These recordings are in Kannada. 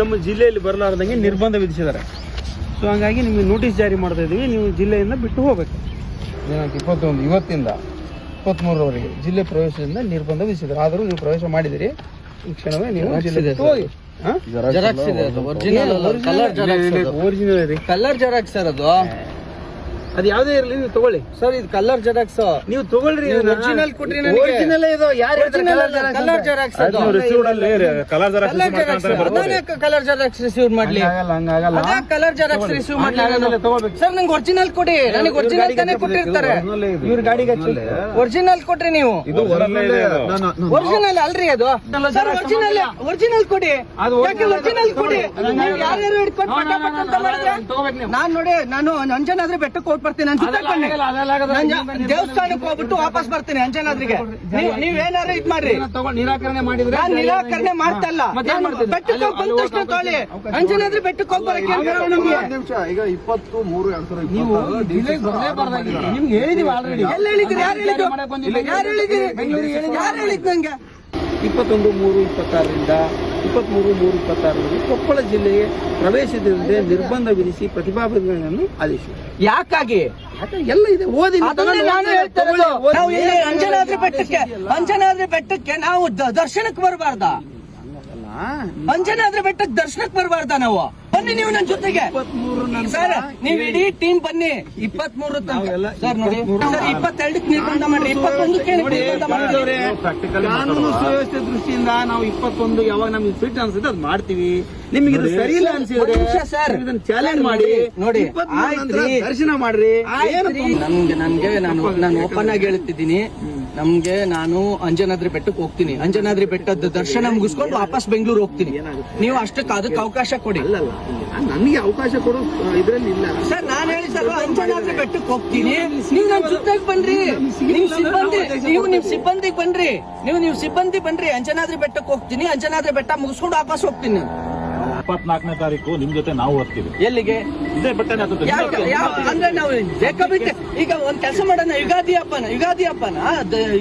ನಮ್ಮ ಜಿಲ್ಲೆಯಲ್ಲಿ ಬರಲಾರ್ದಂಗೆ ನಿರ್ಬಂಧ ವಿಧಿಸಿದ್ದಾರೆ. ಸೊ ಹಂಗಾಗಿ ನಿಮಗೆ ನೋಟಿಸ್ ಜಾರಿ ಮಾಡ್ತಾ ಇದ್ದೀವಿ, ನೀವು ಜಿಲ್ಲೆಯಿಂದ ಬಿಟ್ಟು ಹೋಗಬೇಕು. ದಿನಾಂಕ 21 ಇವತ್ತಿಂದ 23ರವರೆಗೆ ಜಿಲ್ಲೆ ಪ್ರವೇಶದಿಂದ ನಿರ್ಬಂಧ ವಿಧಿಸಿದ್ದಾರೆ. ಆದರೂ ನೀವು ಪ್ರವೇಶ ಮಾಡಿದಿರಿ, ಈ ಕ್ಷಣವೇ ನೀವು ಜಿಲ್ಲೆ ಬಿಟ್ಟು ಹೋಗಿ. ಒರಿಜಿನಲ್ ರೀ, ಕಲರ್ ಜೆರಾಕ್ಸ್ ಸರ್ ಅದು ಯಾವುದೇ ಇರಲಿ ನೀವು ತಗೊಳ್ಳಿ ಸರ್. ಇದು ಕಲರ್ ಜೆರಾಕ್ಸ್ ನೀವು ತಗೊಳ್ರಿ. ಒರಿಜಿನಲ್ ಕೊಟ್ರಿ, ಒರಿಜಿನಲ್ ಇದು ಯಾರು colour xerox colour xerox receive ಮಾಡ್ಲಿ, ಕಲರ್ ಜೆರಾಕ್ಸ್ ರಿಸೀವ್ ಮಾಡ್ಲಿ ಸರ್. ನಂಗೆ ಒರಿಜಿನಲ್ ಕೊಡಿ, ನನಗೆ ಒರಿಜಿನಲ್ ತಾನೇ ಕೊಟ್ಟಿರ್ತಾರೆ. ಇವ್ರ ಗಾಡಿಗೆ ಒರಿಜಿನಲ್ ಕೊಟ್ರಿ ನೀವು. ಒರಿಜಿನಲ್ ಅಲ್ರಿ ಅದು ಸರ್, ಒರಿಜಿನಲ್ ಕೊಡಿ, ಒರಿಜಿನಲ್ ಕೊಡಿ. ಯಾರ್ಯಾರು ಹಿಡ್ಕೊಂಡು ಪಟ ಅಂತ ಮಾಡಿದ್ರೆ ನಾನ್ ನೋಡಿ, ನಾನು ಅಂಜನಾದ್ರಿ ಬೆಟ್ಟಕ್ಕೆ ಹೋಗಿ ಬರ್ತೀನಿ, ದೇವಸ್ಥಾನಕ್ಕೆ ಹೋಗ್ಬಿಟ್ಟು ವಾಪಸ್ ಬರ್ತೀನಿ ಅಂಜನಾದ್ರಿಗೆ. ನೀವೇನಾರು ಇದ್ ಮಾಡ್ರಿ, ನಿರಾಕರಣೆ ಮಾಡಿದ್ರೆ ನಾನು ನಿರಾಕರಣೆ ಮಾಡ್ತಾ ಇಲ್ಲ. ಬೆಟ್ಟಕ್ಕೆ ಹೋಗಿ ಬಂದ ತಕ್ಷಣ ತೊಗೊಳ್ಳಿ, ಅಂಜನಾದ್ರಿ ಬೆಟ್ಟಕ್ಕೆ ಹೋಗಿ ಬರಕ್ಕೆ. ಈಗ 23 ನೀವು ನಿಮ್ಗೆ ಹೇಳಿದೀವಿ ಆಲ್ರೆಡಿ. ಎಲ್ಲ ಹೇಳಿದ್ರಿ? ಯಾರು ಹೇಳಿದ್ರು? ಯಾರು ಹೇಳಿದ್ರಿ? ಯಾರು ಹೇಳಿದ್ ನಂಗೆ? 21/3/26ರಿಂದ 23/3/26 ಕೊಪ್ಪಳ ಜಿಲ್ಲೆಗೆ ಪ್ರವೇಶಿಸದಂತೆ ನಿರ್ಬಂಧ ವಿಧಿಸಿ ಪ್ರತಿಭಾವಂತರನ್ನು ಆದೇಶಿಸಿದೆ. ಯಾಕಾಗಿ ಎಲ್ಲ ಇದೆ, ಓದಿ. ನಾನು ಹೇಳ್ತಾ ಇರೋದು, ನಾವು ಇಲ್ಲಿ ಅಂಜನಾದ್ರಿ ಬೆಟ್ಟಕ್ಕೆ ನಾವು ದರ್ಶನಕ್ಕೆ ಬರಬಾರ್ದ? ಅಂಜನಾದ್ರಿ ಬೆಟ್ಟಕ್ಕೆ ದರ್ಶನಕ್ಕೆ ಬರಬಾರ್ದ ನಾವು? ಬನ್ನಿ ನೀವು ನನ್ನ ಜೊತೆಗೆ ಸರ್, ನೀವು ಇಡೀ ಟೀಮ್ ಬನ್ನಿ. 23 ಸರ್ ನೋಡಿ ಸರ್, 22ಕ್ಕೆ ನಿರ್ಬಂಧ ಮಾಡ್ರಿ, 21ಕ್ಕೆ ನಿರ್ಬಂಧ ಮಾಡ್ರಿ. ಕಾನೂನು ಸುವ್ಯವಸ್ಥೆ ದೃಷ್ಟಿಯಿಂದ ನಾವು 21 ಯಾವಾಗ ನಮ್ಗೆ ಫಿಟ್ ಅನ್ಸುತ್ತೆ ಅದು ಮಾಡ್ತೀವಿ. ನಿಮಗೆ ಇದು ಸರಿ ಇಲ್ಲ ಅನ್ಸಿದ್ರೆ ಸರ್ ಇದನ್ನ ಚಾಲೆಂಜ್ ಮಾಡಿ ನೋಡಿ, ದರ್ಶನ ಮಾಡ್ರಿ. ನನ್ಗೆ ನಾನು ಓಪನ್ ಆಗಿ ಹೇಳ್ತಿದ್ದೀನಿ, ನಮ್ಗೆ ನಾನು ಅಂಜನಾದ್ರಿ ಬೆಟ್ಟಕ್ಕೆ ಹೋಗ್ತೀನಿ, ಅಂಜನಾದ್ರಿ ಬೆಟ್ಟದ ದರ್ಶನ ಮುಗಿಸ್ಕೊಂಡು ವಾಪಸ್ ಬೆಂಗಳೂರು ಹೋಗ್ತೀನಿ. ನೀವು ಅಷ್ಟಕ್ಕೆ ಅದಕ್ಕೆ ಅವಕಾಶ ಕೊಡಿ. ನನಗೆ ಅವಕಾಶ ಕೊಡು ಇದ್ರಲ್ಲಿ ಇಲ್ಲ ಸರ್. ನಾನು ಹೇಳಿ ಸರ್, ಅಂಜನಾದ್ರಿ ಬೆಟ್ಟಕ್ಕೆ ಹೋಗ್ತೀನಿ, ನೀವು ನನ್ನ ಜೊತೆಗೆ ಬನ್ರಿ. ನಿಮ್ ಸಿಬ್ಬಂದಿಗೆ ಬನ್ರಿ, ನೀವು ಸಿಬ್ಬಂದಿ ಬನ್ರಿ. ಅಂಜನಾದ್ರಿ ಬೆಟ್ಟಕ್ಕೆ ಹೋಗ್ತೀನಿ, ಅಂಜನಾದ್ರಿ ಬೆಟ್ಟ ಮುಗಿಸ್ಕೊಂಡು ವಾಪಸ್ ಹೋಗ್ತೀನಿ. 24ನೇ ತಾರೀಕು ನಿಮ್ ಜೊತೆ ನಾವು ಹೋಗ್ತೀವಿ. ಎಲ್ಲಿಗೆ? ಇದೇ ಬೆಟ್ಟನೇ ಅಂದ್ರೆ ನಾವು ಬೇಕಾಬಿಟ್ಟೆ ಈಗ ಒಂದ್ ಕೆಲಸ ಮಾಡೋಣ, ಯುಗಾದಿ ಹಬ್ಬನ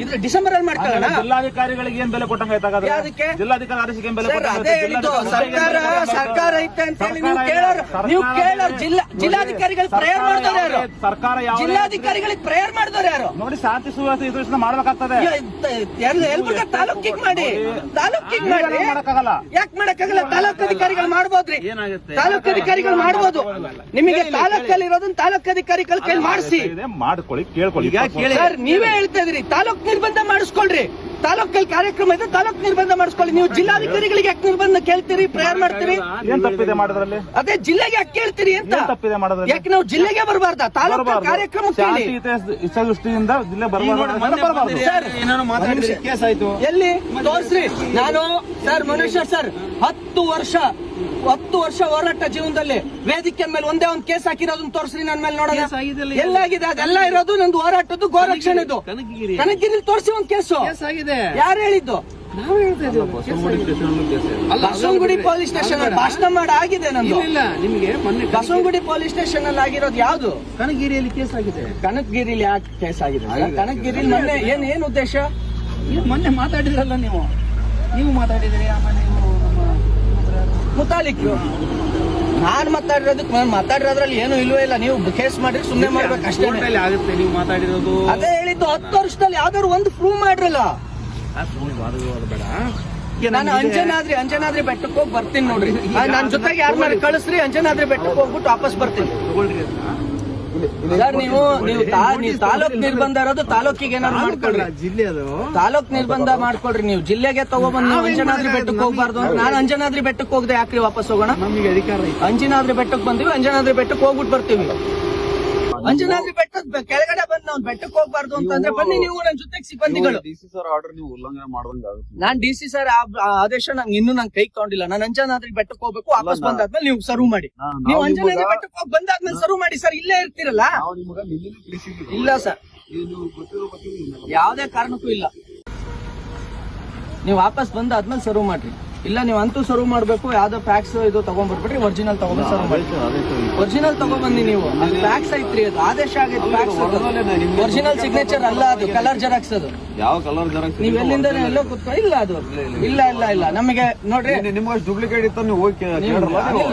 ಇದ್ರ ಡಿಸೆಂಬರ್ ಅಲ್ಲಿ ಮಾಡ್ಕೊಳ್ಳೋಣ. ಜಿಲ್ಲಾಧಿಕಾರಿಗಳಿಗೆ ಏನ್ ಬೆಲೆ ಕೊಟ್ಟಂಗಾಯ್ತಾಗ? ಅದಕ್ಕೆ ಜಿಲ್ಲಾಧಿಕಾರಿ ಆದೇಶಕ್ಕೆ ಏನ್ ಬೆಲೆ ಅದೇ ಹೇಳಿದ್ದು, ಸರ್ಕಾರ ಐತೆ ಅಂತ ಹೇಳಿ ನೀವು ಕೇಳೋರು ಜಿಲ್ಲಾಧಿಕಾರಿಗಳಿಗೆ ಪ್ರೇಯರ್ ಮಾಡಿದವ್ರು ಯಾರು? ಸರ್ಕಾರ ಜಿಲ್ಲಾಧಿಕಾರಿಗಳಿಗೆ ಪ್ರೇಯರ್ ಮಾಡಿದವ್ರು ಯಾರು? ನೋಡಿ, ಶಾಂತಿ ಸುವ್ಯವಸ್ಥೆ ಇದೃಷ್ಟ ಮಾಡ್ಬೇಕಾಗ್ತದೆ. ತಾಲೂಕಿಗೆ ಮಾಡಿ ಮಾಡಕ್ಕಾಗಲ್ಲ. ಯಾಕೆ ಮಾಡಕ್ಕಾಗಲ್ಲ? ತಾಲೂಕು ಅಧಿಕಾರಿಗಳು ಮಾಡ್ಬೋದ್ರಿ, ತಾಲೂಕು ಅಧಿಕಾರಿಗಳು ಮಾಡ್ಬೋದು. ನಿಮಗೆ ತಾಲೂಕಲ್ಲಿ ಇರೋದನ್ನ ತಾಲೂಕು ಅಧಿಕಾರಿಗಳ ಕೈ ಮಾಡಿಸಿ ಮಾಡ್ಕೊಳ್ಳಿ, ಕೇಳ್ಕೊಳ್ಳಿ. ಸರ್, ನೀವೇ ಹೇಳ್ತಾ ಇದ್ರಿ ತಾಲೂಕ್ ನಿರ್ಬಂಧ ಮಾಡಿಸ್ಕೊಳ್ರಿ. ತಾಲೂಕಲ್ಲಿ ಕಾರ್ಯಕ್ರಮ ಇದೆ, ತಾಲೂಕ್ ನಿರ್ಬಂಧ ಮಾಡಿಸ್ಕೊಳ್ಳಿ. ನೀವು ಜಿಲ್ಲಾಧಿಕಾರಿಗಳಿಗೆ ಯಾಕೆ ನಿರ್ಬಂಧ ಕೇಳ್ತೀರಿ, ಪ್ರೇಯರ್ ಮಾಡ್ತೀರಿ? ಏನ್ ತಪ್ಪಿದೆ ಮಾಡೋದ್ರಲ್ಲಿ? ಅದೇ ಜಿಲ್ಲೆಗೆ ಯಾಕೆ ಕೇಳ್ತೀರಿ ಅಂತ? ತಪ್ಪಿದೆ ಮಾಡೋದ್ರಲ್ಲಿ? ಯಾಕೆ ನಾವು ಜಿಲ್ಲೆಗೆ ಬರಬಾರ್ದ? ತಾಲೂಕು ಕಾರ್ಯಕ್ರಮ ಹಿತದೃಷ್ಟಿಯಿಂದ ಜಿಲ್ಲೆ ಬರಬಾರ್ದು. ಸರ್, ಕೇಸ್ ಆಯ್ತು, ಎಲ್ಲಿ ತೋರಿಸ್ರಿ. ನಾನು ಸರ್ ಮನುಷ್ಯ ಸರ್ 10 ವರ್ಷ ಹೋರಾಟ ಜೀವನದಲ್ಲಿ ವೇದಿಕೆ ಮೇಲೆ ಒಂದೇ ಒಂದು ಕೇಸ್ ಹಾಕಿರೋದನ್ನ ತೋರಿಸ್ರಿ ನನ್ನ ಮೇಲೆ ನೋಡೋಣ. ಎಲ್ಲಾಗಿದೆ? ಅದೆಲ್ಲ ಇರೋದು ನಂದು ಹೋರಾಟದ್ದು, ಗೋರಕ್ಷಣೆದು. ಕನಕಗಿರಿ ತೋರಿಸಿ ಒಂದು ಕೇಸು ಆಗಿದೆ. ಯಾರು ಹೇಳಿದ್ದು? ನಾವು ಹೇಳ್ತಾ ಇದ್ದೀವಿ. ಬಸವನಗುಡಿ ಪೊಲೀಸ್ ಸ್ಟೇಷನ್ ಭಾಷಣ ಮಾಡಿ ಆಗಿದೆ ನಂದು. ಇಲ್ಲ, ನಿಮಗೆ ಮೊನ್ನೆ ಬಸವನಗುಡಿ ಪೊಲೀಸ್ ಸ್ಟೇಷನ್ ಅಲ್ಲಿ ಆಗಿರೋದು ಯಾವ್ದು? ಕನಕಗಿರಿಯಲ್ಲಿ ಕೇಸ್ ಆಗಿದೆ. ಕನಕಗಿರಿಲಿ ಯಾಕೆ ಕೇಸ್ ಆಗಿದೆ? ಕನಕಗಿರಿ ಮೊನ್ನೆ ಏನ್ ಉದ್ದೇಶ? ಮೊನ್ನೆ ಮಾತಾಡಿದ್ರಲ್ಲ ನೀವು ಮಾತಾಡಿದ್ರಿ. ಆಮೇಲೆ ಮುತಾಲಿಕ್ರು ನಾನ್ ಮಾತಾಡಿರೋದ್ರಲ್ಲಿ ಏನು ಇಲ್ವೇ ಇಲ್ಲ. ನೀವು ಕೇಸ್ ಮಾಡ್ರಿ, ಸುಮ್ಮನೆ ಮಾಡ್ಬೇಕು ಅಷ್ಟೇ ಆಗುತ್ತೆ. ನೀವು ಮಾತಾಡಿರೋದು ಅದೇ ಹೇಳಿದ್ದು. 10 ವರ್ಷದಲ್ಲಿ ಯಾವ್ದಾದ್ರು ಒಂದು ಪ್ರೂವ್ ಮಾಡ್ರಲ್ಲ. ಬೇಡ, ನಾನು ಅಂಜನಾದ್ರಿ ಬೆಟ್ಟಕ್ಕೆ ಹೋಗಿ ಬರ್ತೀನಿ ನೋಡ್ರಿ. ನನ್ನ ಜೊತೆಗೆ ಯಾರನ್ನಾರು ಕಳಿಸ್ರಿ, ಅಂಜನಾದ್ರಿ ಬೆಟ್ಟಕ್ಕೆ ಹೋಗ್ಬಿಟ್ಟು ವಾಪಸ್ ಬರ್ತೀನಿ. ಸರ್, ನೀವು ತಾಲೂಕ್ ನಿರ್ಬಂಧ ಇರೋದು ತಾಲೂಕಿಗೆ ಏನಾದ್ರು ಮಾಡ್ಕೊಳ್ರಿ. ಜಿಲ್ಲೆ ಅದು ತಾಲೂಕ್ ನಿರ್ಬಂಧ ಮಾಡ್ಕೊಳ್ರಿ. ನೀವು ಜಿಲ್ಲೆಗೆ ತಗೊಬಂದು ನೀವು ಅಂಜನಾದ್ರಿ ಬೆಟ್ಟಕ್ಕೆ ಹೋಗ್ಬಾರ್ದು. ನಾನು ಅಂಜನಾದ್ರಿ ಬೆಟ್ಟಕ್ಕೆ ಹೋಗದೆ ಯಾಕ್ರಿ ವಾಪಸ್ ಹೋಗೋಣ? ನಮಗೆ ಅಧಿಕಾರ ಐತೆ. ಅಂಜನಾದ್ರಿ ಬೆಟ್ಟಕ್ಕೆ ಬಂದಿವಿ, ಅಂಜನಾದ್ರಿ ಬೆಟ್ಟಕ್ಕೆ ಹೋಗ್ಬಿಟ್ಟು ಬರ್ತೀವಿ. ಅಂಜನಾದ್ರಿ ಬೆಟ್ಟದ ಕೆಳಗಡೆ ಬಂದು ನಾವು ಬೆಟ್ಟಕ್ಕೆ ಹೋಗ್ಬಾರ್ದು ಅಂತಂದ್ರೆ ಬನ್ನಿ ನೀವು ನನ್ನ ಜೊತೆಗೆ ಸಿಬ್ಬಂದಿಗಳು. ಡಿಸಿ ಸರ್ ಆರ್ಡರ್ ನೀವು ಉಲ್ಲಂಘನೆ ಮಾಡುವಂಗ ಆಗುತ್ತೆ. ನಾನ್ ಡಿಸಿ ಸರ್ ಆದೇಶ ಇನ್ನೂ ನಂಗೆ ಕೈ ತಗೊಂಡಿಲ್ಲ. ನಾನು ಅಂಜನಾದ್ರಿ ಬೆಟ್ಟಕ್ಕೆ ಹೋಗ್ಬೇಕು, ವಾಪಸ್ ಬಂದಾದ್ಮೇಲೆ ನೀವು ಸರ್ವ್ ಮಾಡಿ. ನೀವು ಅಂಜನಾದ್ರಿ ಬೆಟ್ಟಕ್ಕೆ ಹೋಗಿ ಬಂದಾದ್ಮೇಲೆ ಸರ್ವ್ ಮಾಡಿ ಸರ್. ಇಲ್ಲೇ ಇರ್ತೀರಲ್ಲ? ಇಲ್ಲ ಸರ್, ಯಾವುದೇ ಕಾರಣಕ್ಕೂ ಇಲ್ಲ. ನೀವು ವಾಪಸ್ ಬಂದಾದ್ಮೇಲೆ ಸರ್ವ್ ಮಾಡ್ರಿ. ಇಲ್ಲ ನೀವು ಅಂತೂ ಸರ್ವ್ ಮಾಡ್ಬೇಕು. ಯಾವ್ದೋ ಫ್ಯಾಕ್ಸ್ ಇದು ತಗೊಂಡ್ಬರ್ಬಿಟ್ರಿ, ಒರಿಜಿನಲ್ ತಗೊಂಡ್ ಸರ್ವ್ ಮಾಡಿ. ಒರಿಜಿನಲ್ ತಗೊಂಡ್ಬಂದಿ ನೀವು. ಅದು ಫ್ಯಾಕ್ಸ್ ಐತ್ರಿ, ಅದು ಆದೇಶ ಆಗೈತೆ. ಫ್ಯಾಕ್ಸ್ ಒರಿಜಿನಲ್ ಸಿಗ್ನೇಚರ್ ಅಲ್ಲ, ಅದು ಕಲರ್ ಜೆರಾಕ್ಸ್. ಅದು ಯಾವ ಕಲರ್ ಜೆರಾಕ್ಸ್? ನೀವ್ ಎಲ್ಲಿಂದ ಎಲ್ಲೋ ಕುತ್ಕೊ. ಇಲ್ಲ ಅದು ಇಲ್ಲ ನಮಗೆ ನೋಡ್ರಿ, ನಿಮ್ಗೆ ಡೂಪ್ಲಿಕೇಟ್ ಇತ್ತು, ನೀವು ಹೋಗಿ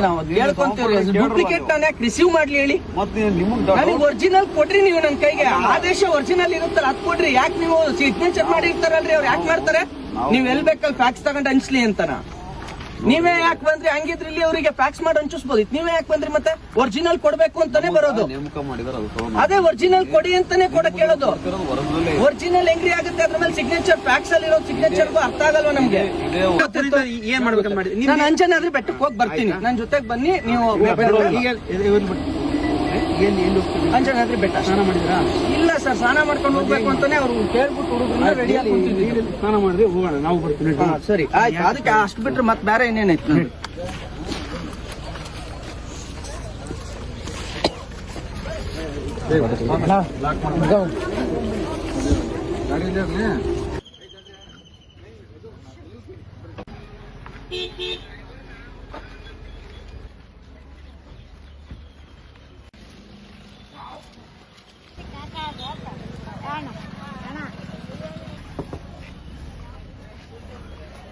ನಾವು ಕೇಳ್ಕೊಂತೀವಿ. ಡೂಪ್ಲಿಕೇಟ್ ನಾನು ಯಾಕೆ ರಿಸೀವ್ ಮಾಡ್ಲಿ ಹೇಳಿ? ಮತ್ತೆ ನಿಮ್ಗೆ ನನಗೆ ಒರಿಜಿನಲ್ ಕೊಡ್ರಿ ನೀವು. ನನ್ನ ಕೈಗೆ ಆದೇಶ ಒರಿಜಿನಲ್ ಇರುತ್ತಲ್ಲ ಅದ್ ಕೊಡ್ರಿ. ಯಾಕೆ ನೀವು ಸಿಗ್ನೇಚರ್ ಮಾಡಿರ್ತಾರಲ್ರಿ, ಅವ್ರು ಯಾಕೆ ಮಾಡ್ತಾರೆ? ನೀವ್ ಎಲ್ ಬೇಕಲ್ಲಿ ಫ್ಯಾಕ್ಸ್ ತಗೊಂಡು ಹಂಚ್ಲಿ ಅಂತನ? ನೀವೇ ಯಾಕೆ ಬಂದ್ರಿ? ಹಂಗಿದ್ರೆ ಇಲ್ಲಿ ಅವರಿಗೆ ಫ್ಯಾಕ್ಸ್ ಮಾಡಿ ಹಂಚಿಸ್ಬೋದಿತ್ತು. ನೀವೇ ಯಾಕೆ ಬಂದ್ರಿ? ಮತ್ತೆ ಒರಿಜಿನಲ್ ಕೊಡ್ಬೇಕು ಅಂತಾನೆ ಬರೋದು. ನೇಮಕ ಮಾಡಿದಾರೆ, ಅದು ಅದೇ ಒರಿಜಿನಲ್ ಕೊಡಿ ಅಂತಾನೆ ಕೊಡಕ್ ಹೇಳೋದು. ಒರಿಜಿನಲ್ ಹೆಂಗ್ರಿ ಆಗುತ್ತೆ? ಅದ್ರ ಮೇಲೆ ಸಿಗ್ನೇಚರ್, ಫ್ಯಾಕ್ಸ್ ಅಲ್ಲಿ ಇರೋ ಸಿಗ್ನೇಚರ್ಗೂ ಅರ್ಥ ಆಗಲ್ವಾ ನಮ್ಗೆ? ಏನ್ ಮಾಡ್ಬೇಕಂತ ಮಾಡಿ ನಾನು ಅಂಜನಾದ್ರಿ ಬೆಟ್ಟಕ್ಕೆ ಹೋಗಿ ಬರ್ತೀನಿ, ನನ್ನ ಜೊತೆಗೆ ಬನ್ನಿ ನೀವು. ಅಂಜನಾದ್ರಿ ಬೆಟ್ಟ ಸ್ನಾನ ಮಾಡಿದ್ರಾ? ಇಲ್ಲ ಸರ್, ಸ್ನಾನ ಮಾಡ್ಕೊಂಡು ಹೋಗ್ಬೇಕು ಅಂತಾನೆ ಅವ್ರು ಕೇಳ್ಬಿಟ್ಟು ಹುಡುಗರನ್ನ ರೆಡಿ ಆಗಿ ಕುಂತಿದ್ರು. ಸ್ನಾನ ಮಾಡಿದ್ರೆ ಹೋಗೋಣ, ನಾವು ಬರ್ತೀನಿ. ಸರಿ ಆಯ್ತು, ಅದಕ್ಕೆ ಅಷ್ಟು ಬಿಟ್ರೆ ಮತ್ತೆ ಬೇರೆ ಇನ್ನೇನೈತೆ ನೋಡಿ.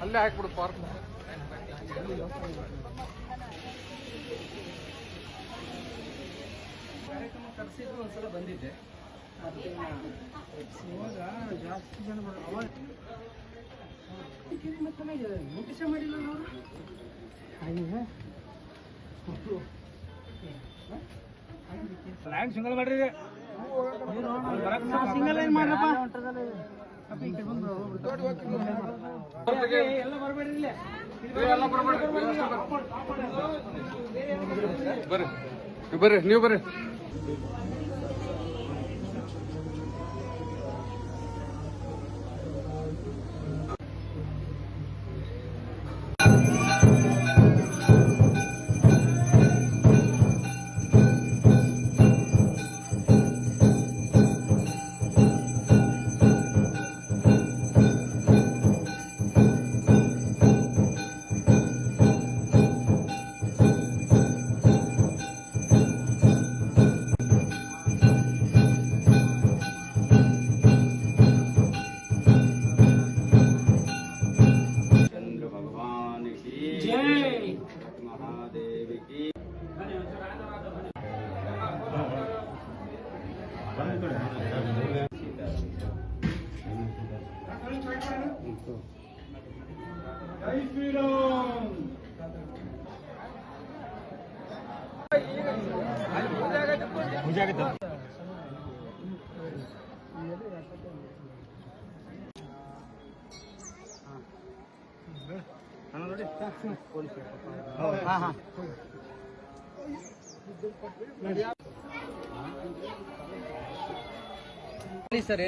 ಅಲ್ಲೇ ಹಾಕ್ಬಿಡು ಪಾರ್ಕ್. ಕರ್ಸಿದ್ರು ಒಂದ್ಸಲ ಬಂದಿದ್ದೆ. ಜಾಸ್ತಿ ಜನ ನೋಟಿಸ ಮಾಡಿಲ್ಲ ನಾವು. ಸಿಂಗಲ್ ಮಾಡ್ರಿ, ಸಿಂಗಲ್ ಏನ್ ಮಾಡ್ರಪ್ಪ? ಎಲ್ಲ ಬರಬೇಡ್ರಿ, ಬರ್ರಿ ನೀವು ಬರ್ರಿ.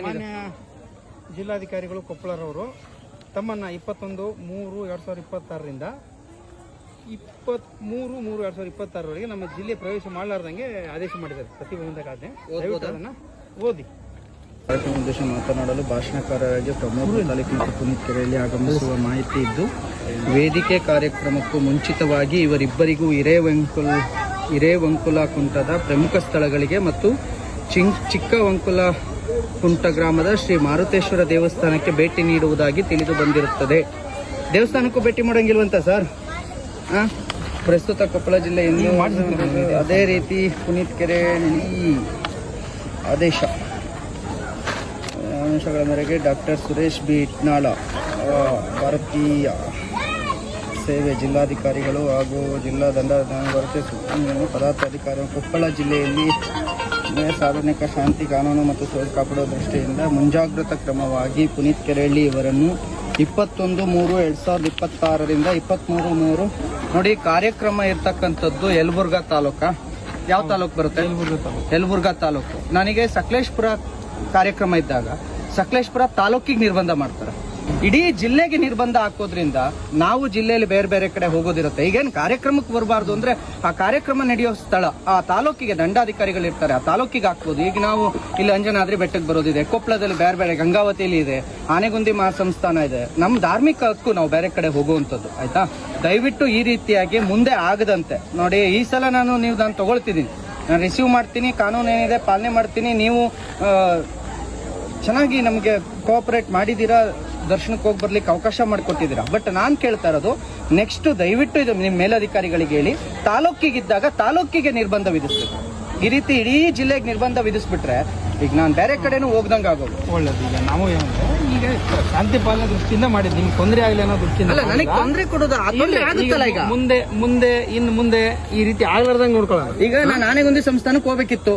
ಮಾನ್ಯ ಜಿಲ್ಲಾಧಿಕಾರಿಗಳು ಕೊಪ್ಪಳರವರು ತಮ್ಮನ್ನ 21/3/2026ರಿಂದ 23/3/2026 ನಮ್ಮ ಜಿಲ್ಲೆ ಪ್ರವೇಶ ಮಾಡಲಾರ್ದಂಗೆ ಆದೇಶ ಮಾಡಿದ್ದಾರೆ. ಪ್ರತಿಬಂಧಕ ಆಜ್ಞೆ. ದಯವಿಟ್ಟು ಅದನ್ನ ಓದಿ. ಕಾರ್ಯಕ್ರಮ ಉದ್ದೇಶ ಮಾತನಾಡಲು ಭಾಷಣಕಾರರಾಗಿ ಪ್ರಮೋದ್ ತಾಲೂಕಿನ ಪುನೀತ್ ಕೆರೆಯಲ್ಲಿ ಆಗಮಿಸುವ ಮಾಹಿತಿ ಇದ್ದು, ವೇದಿಕೆ ಕಾರ್ಯಕ್ರಮಕ್ಕೂ ಮುಂಚಿತವಾಗಿ ಇವರಿಬ್ಬರಿಗೂ ಹಿರೇವಂಕುಲ ಕುಂಟದ ಪ್ರಮುಖ ಸ್ಥಳಗಳಿಗೆ ಮತ್ತು ಚಿಕ್ಕವಂಕುಲ ಕುಂಟ ಗ್ರಾಮದ ಶ್ರೀ ಮಾರುತೇಶ್ವರ ದೇವಸ್ಥಾನಕ್ಕೆ ಭೇಟಿ ನೀಡುವುದಾಗಿ ತಿಳಿದು ಬಂದಿರುತ್ತದೆ. ದೇವಸ್ಥಾನಕ್ಕೂ ಭೇಟಿ ಮಾಡೋಂಗಿಲ್ವಂತ ಸರ್? ಪ್ರಸ್ತುತ ಕೊಪ್ಪಳ ಜಿಲ್ಲೆಯಿಂದ ಅದೇ ರೀತಿ ಪುನೀತ್ ಕೆರೆಯಲ್ಲಿ ಆದೇಶಗಳ ಮೇರೆಗೆ ಡಾಕ್ಟರ್ ಸುರೇಶ್ ಬಿ ಇಟ್ನಾಳ ಭಾರತೀಯ ಸೇವೆ ಜಿಲ್ಲಾಧಿಕಾರಿಗಳು ಹಾಗೂ ಜಿಲ್ಲಾ ದಂಡಾಧಿಕಾರಿ ಪದಾಧಿಕಾರಿ ಕೊಪ್ಪಳ ಜಿಲ್ಲೆಯಲ್ಲಿ ಸಾರ್ವಜನಿಕ ಶಾಂತಿ, ಕಾನೂನು ಮತ್ತು ಸುವ್ಯವಸ್ಥೆ ಕಾಪಾಡುವ ದೃಷ್ಟಿಯಿಂದ ಮುಂಜಾಗ್ರತಾ ಕ್ರಮವಾಗಿ ಪುನೀತ್ ಕೆರೆಹಳ್ಳಿ ಇವರನ್ನು 21/3/2026ರಿಂದ 23/3 ನೋಡಿ. ಕಾರ್ಯಕ್ರಮ ಇರ್ತಕ್ಕಂಥದ್ದು ಯಲಬುರ್ಗಾ ತಾಲೂಕಾ. ಯಾವ ತಾಲೂಕು ಬರುತ್ತೆ? ಯಲಬುರ್ಗಾ ತಾಲೂಕು. ನನಗೆ ಸಕಲೇಶ್ಪುರ ಕಾರ್ಯಕ್ರಮ ಇದ್ದಾಗ ಸಕಲೇಶ್ಪುರ ತಾಲೂಕಿಗೆ ನಿರ್ಬಂಧ ಮಾಡ್ತಾರೆ. ಇಡೀ ಜಿಲ್ಲೆಗೆ ನಿರ್ಬಂಧ ಹಾಕೋದ್ರಿಂದ ನಾವು ಜಿಲ್ಲೆಯಲ್ಲಿ ಬೇರೆ ಬೇರೆ ಕಡೆ ಹೋಗೋದಿರುತ್ತೆ. ಈಗೇನು ಕಾರ್ಯಕ್ರಮಕ್ಕೆ ಬರಬಾರ್ದು ಅಂದ್ರೆ ಆ ಕಾರ್ಯಕ್ರಮ ನಡೆಯೋ ಸ್ಥಳ ಆ ತಾಲೂಕಿಗೆ ದಂಡಾಧಿಕಾರಿಗಳು ಇರ್ತಾರೆ, ಆ ತಾಲೂಕಿಗೆ ಹಾಕ್ಬೋದು. ಈಗ ನಾವು ಇಲ್ಲಿ ಅಂಜನಾದ್ರಿ ಬೆಟ್ಟಕ್ಕೆ ಬರೋದಿದೆ, ಕೊಪ್ಪಳದಲ್ಲಿ ಬೇರೆ ಬೇರೆ, ಗಂಗಾವತಿಯಲ್ಲಿ ಇದೆ, ಆನೆಗುಂದಿ ಮಹಾಸಂಸ್ಥಾನ ಇದೆ. ನಮ್ಮ ಧಾರ್ಮಿಕ ಹಕ್ಕು ನಾವು ಬೇರೆ ಕಡೆ ಹೋಗುವಂಥದ್ದು. ಆಯ್ತಾ, ದಯವಿಟ್ಟು ಈ ರೀತಿಯಾಗಿ ಮುಂದೆ ಆಗದಂತೆ ನೋಡಿ. ಈ ಸಲ ನಾನು ತಗೊಳ್ತಿದ್ದೀನಿ, ನಾನು ರಿಸೀವ್ ಮಾಡ್ತೀನಿ, ಕಾನೂನು ಏನಿದೆ ಪಾಲನೆ ಮಾಡ್ತೀನಿ. ನೀವು ಚೆನ್ನಾಗಿ ನಮಗೆ ಕೋಆಪರೇಟ್ ಮಾಡಿದ್ದೀರಾ, ದರ್ಶನಕ್ಕೆ ಹೋಗಿ ಬರ್ಲಿಕ್ಕೆ ಅವಕಾಶ ಮಾಡಿಕೊಟ್ಟಿದ್ದೀರಾ. ಬಟ್ ನಾನು ಕೇಳ್ತಾ ಇರೋದು ನೆಕ್ಸ್ಟ್ ದಯವಿಟ್ಟು ಇದು ನಿಮ್ಮ ಮೇಲಧಿಕಾರಿಗಳಿಗೆ ಹೇಳಿ, ತಾಲೂಕಿಗಿದ್ದಾಗ ತಾಲೂಕಿಗೆ ನಿರ್ಬಂಧ ವಿಧಿಸ್ಬೇಕು. ಈ ರೀತಿ ಇಡೀ ಜಿಲ್ಲೆಗೆ ನಿರ್ಬಂಧ ವಿಧಿಸ್ಬಿಟ್ರೆ ಈಗ ನಾನು ಬೇರೆ ಕಡೆನೂ ಹೋಗ್ದಂಗೆ ಆಗೋದು. ಒಳ್ಳೇದು. ಈಗ ನಾವು ಈಗ ಶಾಂತಿ ಪಾಲನೆ ದೃಷ್ಟಿಯಿಂದ ಮಾಡಿದ್ದು, ನಿಮ್ಗೆ ತೊಂದರೆ ಆಗಲಿ ಅನ್ನೋ ದೃಷ್ಟಿಯಿಂದ ಅಲ್ಲ, ನನಗೆ ತೊಂದರೆ ಕೊಡೋದು ಆಗುತ್ತಲ್ಲ. ಈಗ ಮುಂದೆ ಈ ರೀತಿ ಆಗ್ಲಾರ್ದಂಗೆ ನೋಡ್ಕೊಳ್ಳೋಣ. ಈಗ ನಾನು ಆನೆಗುಂದಿ ಸಂಸ್ಥಾನಕ್ಕೆ ಹೋಗ್ಬೇಕಿತ್ತು,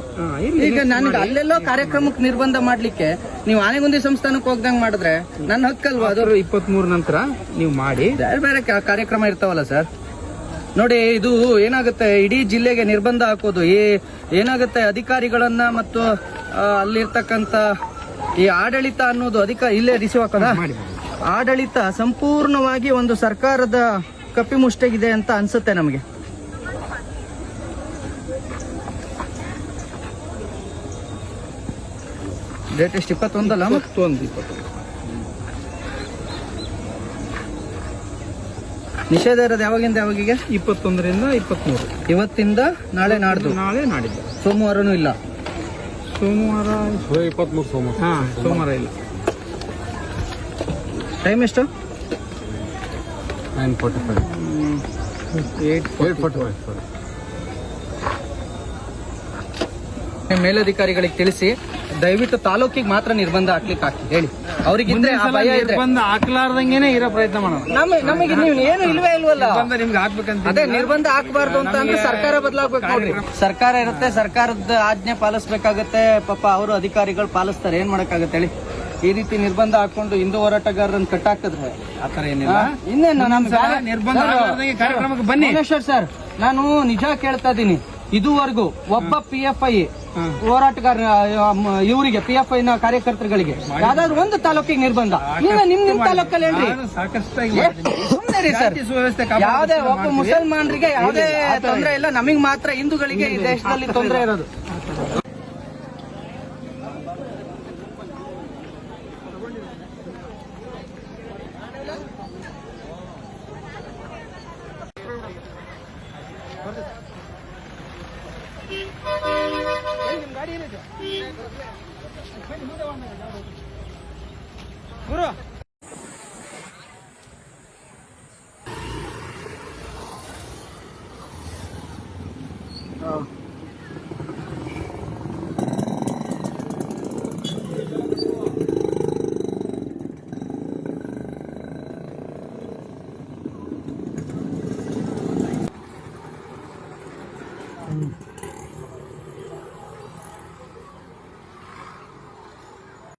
ಈಗ ನನಗೆ ಅಲ್ಲೆಲ್ಲೋ ಕಾರ್ಯಕ್ರಮಕ್ಕೆ ನಿರ್ಬಂಧ ಮಾಡ್ಲಿಕ್ಕೆ ನೀವು ಆನೆಗುಂದಿ ಸಂಸ್ಥಾನಕ್ಕೆ ಹೋಗ್ದಂಗೆ ಮಾಡಿದ್ರೆ ನನ್ನ ಹಕ್ಕಲ್ವಾ ಅದು? 23 ನಂತರ ನೀವು ಮಾಡಿ ಬೇರೆ ಬೇರೆ ಕಾರ್ಯಕ್ರಮ ಇರ್ತಾವಲ್ಲ ಸರ್. ನೋಡಿ, ಇದು ಏನಾಗುತ್ತೆ, ಇಡೀ ಜಿಲ್ಲೆಗೆ ನಿರ್ಬಂಧ ಹಾಕೋದು ಏನಾಗುತ್ತೆ, ಅಧಿಕಾರಿಗಳನ್ನ ಮತ್ತು ಅಲ್ಲಿರ್ತಕ್ಕಂಥ ಈ ಆಡಳಿತ ಅನ್ನೋದು ಇಲ್ಲೇ ರಿಸೀವ್ ಹಾಕೋದ ಆಡಳಿತ ಸಂಪೂರ್ಣವಾಗಿ ಒಂದು ಸರ್ಕಾರದ ಕಪಿಮುಷ್ಟಿಗಿದೆ ಅಂತ ಅನ್ಸುತ್ತೆ ನಮಗೆ. ಡೇಟ್ ಎಷ್ಟು? 21 ಅಲ್ಲ? 21. ನಿಷೇಧ ಇರೋದು ಯಾವಾಗಿಂದ ಯಾವಾಗಿಗೆ? 21ರಿಂದ 23. ಇವತ್ತಿಂದ ನಾಳೆ ನಾಡ್ದು? ನಾಳೆ ನಾಡಿದ್ದು. ಸೋಮವಾರನೂ ಇಲ್ಲ? ಸೋಮವಾರ 23 ಸೋಮವಾರ ಇಲ್ಲ. ಟೈಮ್ ಎಷ್ಟು? 9:45. 8:45. ಮೇಲಧಿಕಾರಿಗಳಿಗೆ ತಿಳಿಸಿ, ದಯವಿಟ್ಟು ತಾಲೂಕಿಗೆ ಮಾತ್ರ ನಿರ್ಬಂಧ ಹಾಕ್ಲಿಕ್ಕೆ ಹಾಕಿ ಹೇಳಿ. ಅವ್ರಿಗಿದ್ರೆ ಆ ಭಯ ಇದ್ರೆ ನಿರ್ಬಂಧ ಹಾಕ್ಲಾರ್ದಂಗೆನೆ ಇರೋ ಪ್ರಯತ್ನ ಮಾಡೋಣ. ನಮಗೆ ನೀವು ಏನು ಇಲ್ವೇ ಇಲ್ವಲ್ಲ. ನಿಮ್ಗೆ ಹಾಕ್ಬೇಕಂತ ಅದೇ ನಿರ್ಬಂಧ ಹಾಕಬಾರ್ದು ಅಂತ ಅಂದ್ರೆ ಸರ್ಕಾರ ಬದಲಾಗ್ಬೇಕು. ನೋಡ್ರಿ, ಸರ್ಕಾರ ಇರುತ್ತೆ, ಸರ್ಕಾರದ ಆಜ್ಞೆ ಪಾಲಿಸ್ಬೇಕಾಗತ್ತೆ. ಪಾಪ ಅವರು ಅಧಿಕಾರಿಗಳು ಪಾಲಿಸ್ತಾರೆ, ಏನ್ ಮಾಡಕ್ಕಾಗತ್ತೆ ಹೇಳಿ? ಈ ರೀತಿ ನಿರ್ಬಂಧ ಹಾಕೊಂಡು ಹಿಂದೂ ಹೋರಾಟಗಾರರನ್ನು ಕಟ್ಟಾಕಿದ್ರೆ ಆತರ ಏನಿಲ್ಲ. ಇನ್ನೇನು ನಿರ್ಬಂಧ ಹಾಕ್ಲಾರ್ದಂಗೆ ಕಾರ್ಯಕ್ರಮಕ್ಕೆ ಬನ್ನಿ. ಭುವನೇಶ್ವರ್ ಸರ್, ನಾನು ನಿಜ ಕೇಳ್ತಾ ಇದ್ದೀನಿ, ಇದುವರೆಗೂ ಒಬ್ಬ PFI ಹೋರಾಟಗಾರ ಇವರಿಗೆ PFI ನ ಕಾರ್ಯಕರ್ತರುಗಳಿಗೆ ಯಾವ್ದಾದ್ರು ಒಂದು ತಾಲೂಕಿಗೆ ನಿರ್ಬಂಧ ನಿಮ್ ತಾಲೂಕಲ್ಲಿ ಹೇಳ್ರಿ. ಸುಮ್ಮನೆ ಸರ್, ಯಾವುದೇ ಒಬ್ಬ ಮುಸಲ್ಮಾನರಿಗೆ ಯಾವುದೇ ತೊಂದರೆ ಇಲ್ಲ, ನಮಗ್ ಮಾತ್ರ ಹಿಂದೂಗಳಿಗೆ ಈ ದೇಶದಲ್ಲಿ ತೊಂದರೆ ಇರೋದು. ಗುರು